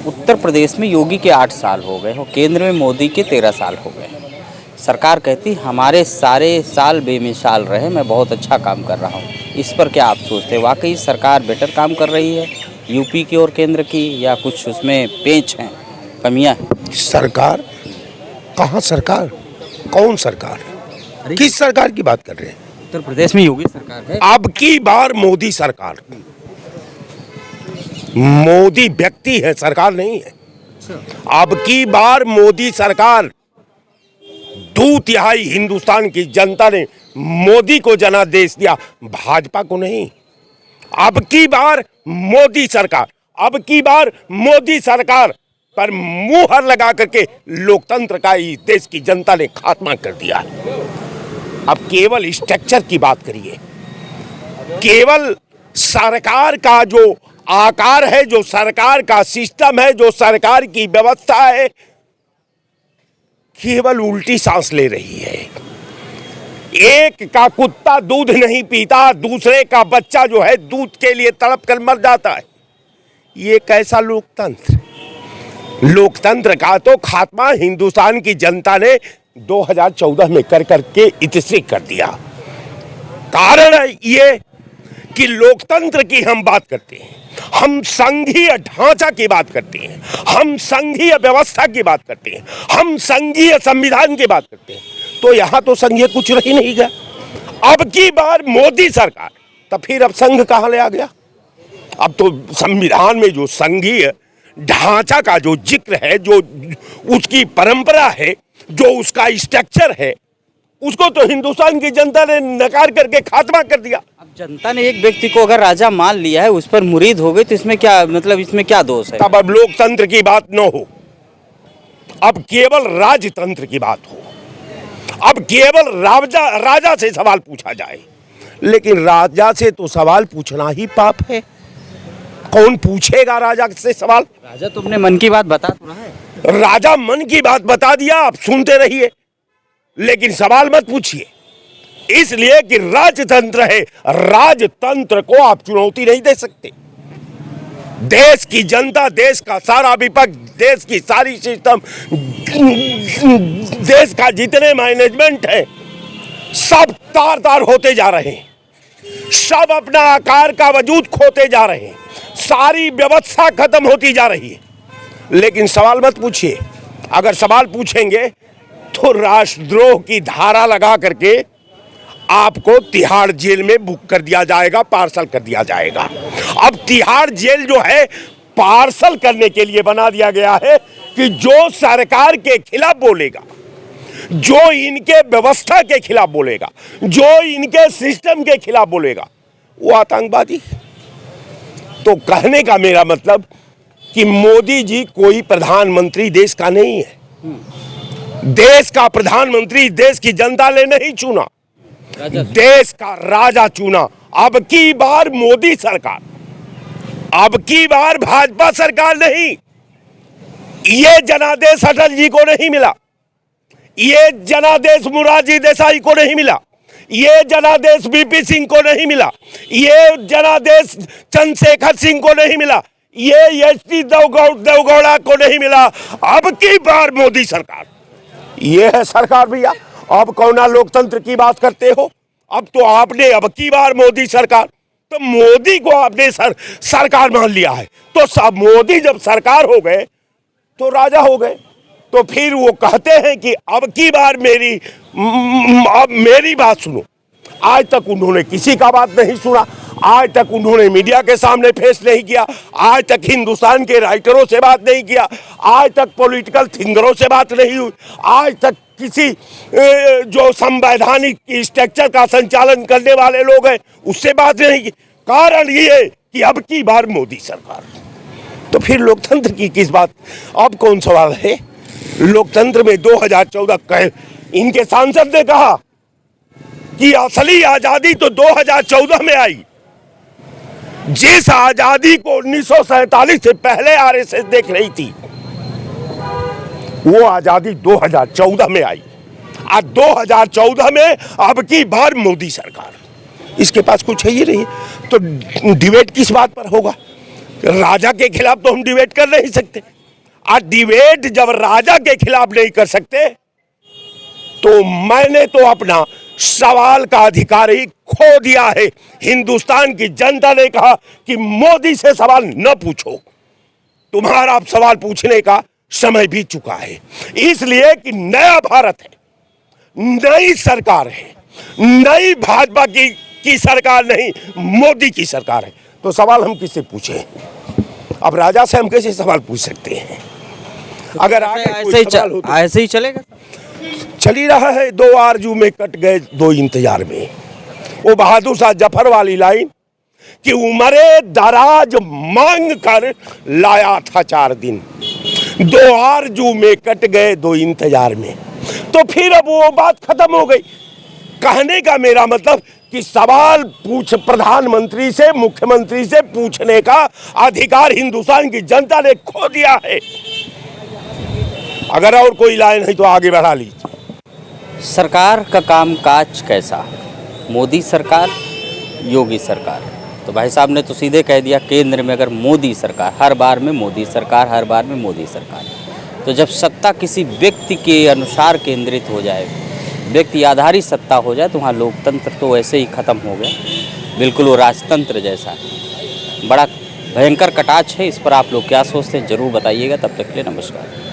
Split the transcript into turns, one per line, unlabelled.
उत्तर प्रदेश में योगी के 8 साल हो गए और केंद्र में मोदी के 13 साल हो गए। सरकार कहती हमारे सारे साल बेमिसाल रहे, मैं बहुत अच्छा काम कर रहा हूँ। इस पर क्या आप सोचते हैं, वाकई सरकार बेटर काम कर रही है यूपी की और केंद्र की, या कुछ उसमें पेंच हैं, कमियां हैं?
सरकार कहाँ? सरकार कौन सरकार? किस सरकार की बात कर रहे हैं?
उत्तर प्रदेश में योगी सरकार है।
अब की बार मोदी सरकार। मोदी व्यक्ति है, सरकार नहीं है। अब की बार मोदी सरकार। 2/3 हिंदुस्तान की जनता ने मोदी को जनादेश दिया, भाजपा को नहीं। अब की बार मोदी सरकार, अब की बार मोदी सरकार पर मुहर लगा करके लोकतंत्र का इस देश की जनता ने खात्मा कर दिया। अब केवल स्ट्रक्चर की बात करिए, केवल सरकार का जो आकार है, जो सरकार का सिस्टम है, जो सरकार की व्यवस्था है, केवल उल्टी सांस ले रही है। एक का कुत्ता दूध नहीं पीता, दूसरे का बच्चा जो है दूध के लिए तड़प कर मर जाता है। ये कैसा लोकतंत्र? लोकतंत्र का तो खात्मा हिंदुस्तान की जनता ने 2014 में कर करके इतिश्री कर दिया। कारण है ये कि लोकतंत्र की हम बात करते हैं, हम संघीय ढांचा की बात करते हैं, हम संघीय व्यवस्था की बात करते हैं, हम संघीय संविधान की बात करते हैं, तो यहां तो संघीय कुछ रही नहीं गया। अब की बार मोदी सरकार, तो फिर अब संघ कहां ले आ गया? अब तो संविधान में जो संघीय ढांचा का जो जिक्र है, जो उसकी परंपरा है, जो उसका स्ट्रक्चर है, उसको तो हिंदुस्तान की जनता ने नकार करके खात्मा कर दिया।
अब जनता ने एक व्यक्ति को अगर राजा मान लिया है, उस पर मुरीद हो गई, तो इसमें क्या मतलब, इसमें क्या दोष है?
तब अब लोकतंत्र की बात न हो, अब केवल राजतंत्र की बात हो, अब केवल राजा से सवाल पूछा जाए। लेकिन राजा से तो सवाल पूछना ही पाप है। कौन पूछेगा राजा से सवाल?
राजा तो अपने मन की बात बता तो रहा है।
राजा मन की बात बता दिया, आप सुनते रहिए, लेकिन सवाल मत पूछिए, इसलिए कि राजतंत्र है। राजतंत्र को आप चुनौती नहीं दे सकते। देश की जनता, देश का सारा विपक्ष, देश की सारी सिस्टम, देश का जितने मैनेजमेंट है, सब तार तार होते जा रहे हैं, सब अपना आकार का वजूद खोते जा रहे हैं, सारी व्यवस्था खत्म होती जा रही है। लेकिन सवाल मत पूछिए। अगर सवाल पूछेंगे तो राष्ट्रद्रोह की धारा लगा करके आपको तिहाड़ जेल में बुक कर दिया जाएगा, पार्सल कर दिया जाएगा। अब तिहाड़ जेल जो है पार्सल करने के लिए बना दिया गया है कि जो सरकार के खिलाफ बोलेगा, जो इनके व्यवस्था के खिलाफ बोलेगा, जो इनके सिस्टम के खिलाफ बोलेगा, वो आतंकवादी। तो कहने का मेरा मतलब कि मोदी जी कोई प्रधानमंत्री देश का नहीं है। देश का प्रधानमंत्री देश की जनता ने नहीं चुना, देश का राजा चुना। अब की बार मोदी सरकार, अब की बार भाजपा सरकार नहीं। ये जनादेश अटल जी को नहीं मिला, ये जनादेश मोरारजी देसाई को नहीं मिला, ये जनादेश वीपी सिंह को नहीं मिला, ये जनादेश चंद्रशेखर सिंह को नहीं मिला, ये एच.डी. देवगौड़ा को नहीं मिला। अब की बार मोदी सरकार, ये है सरकार भैया। अब कौना लोकतंत्र की बात करते हो? अब तो आपने अब की बार मोदी सरकार, तो मोदी को आपने सरकार मान लिया है, तो सब मोदी जब सरकार हो गए तो राजा हो गए। तो फिर वो कहते हैं कि अब की बार मेरी बात सुनो। आज तक उन्होंने किसी का बात नहीं सुना, आज तक उन्होंने मीडिया के सामने फेस नहीं किया, आज तक हिंदुस्तान के राइटरों से बात नहीं किया, आज तक पॉलिटिकल थिंकरों से बात नहीं हुई, आज तक किसी जो संवैधानिक स्ट्रक्चर का संचालन करने वाले लोग हैं उससे बात नहीं की। कारण ये कि अब की बार मोदी सरकार, तो फिर लोकतंत्र की किस बात? अब कौन सवाल है? लोकतंत्र में 2014 इनके सांसद ने कहा कि असली आजादी तो 2014 में आई। जिस आजादी को 1947 से पहले आरएसएस देख रही थी, वो आजादी 2014 में आई। आज 2014 में अब की बार मोदी सरकार, इसके पास कुछ है ही नहीं, तो डिबेट किस बात पर होगा? राजा के खिलाफ तो हम डिबेट कर नहीं सकते। डिबेट जब राजा के खिलाफ नहीं कर सकते तो मैंने तो अपना सवाल का अधिकार ही खो दिया है। हिंदुस्तान की जनता ने कहा कि मोदी से सवाल न पूछो, तुम्हारा अब सवाल पूछने का समय बीत चुका है। इसलिए कि नया भारत है, नई सरकार है, नई भाजपा की सरकार नहीं, मोदी की सरकार है। तो सवाल हम किससे पूछें? अब राजा से हम कैसे सवाल पूछ सकते हैं? अगर आगे कोई सवाल हो तो
ऐसे ही चलेगा।
चल ही रहा है। 2 आरजू में कट गए 2 इंतजार में। वो बहादुर शाह जफर वाली लाइन कि उमरे दराज मांग कर लाया था 4 दिन, 2 आरजू में कट गए 2 इंतजार में। तो फिर अब वो बात खत्म हो गई। कहने का मेरा मतलब कि सवाल पूछ प्रधानमंत्री से, मुख्यमंत्री से पूछने का अधिकार हिंदुस्तान की जनता ने खो दिया है। अगर और कोई लाइन है तो आगे बढ़ा लीजिए।
सरकार का कामकाज कैसा? मोदी सरकार, योगी सरकार। तो भाई साहब ने तो सीधे कह दिया केंद्र में अगर मोदी सरकार, हर बार में मोदी सरकार, हर बार में मोदी सरकार। तो जब सत्ता किसी व्यक्ति के अनुसार केंद्रित हो जाए, व्यक्ति आधारित सत्ता हो जाए, तो वहाँ लोकतंत्र तो वैसे ही खत्म हो गया। बिल्कुल वो राजतंत्र जैसा है। बड़ा भयंकर कटाक्ष है। इस पर आप लोग क्या सोचते हैं ज़रूर बताइएगा। तब तक के लिए नमस्कार।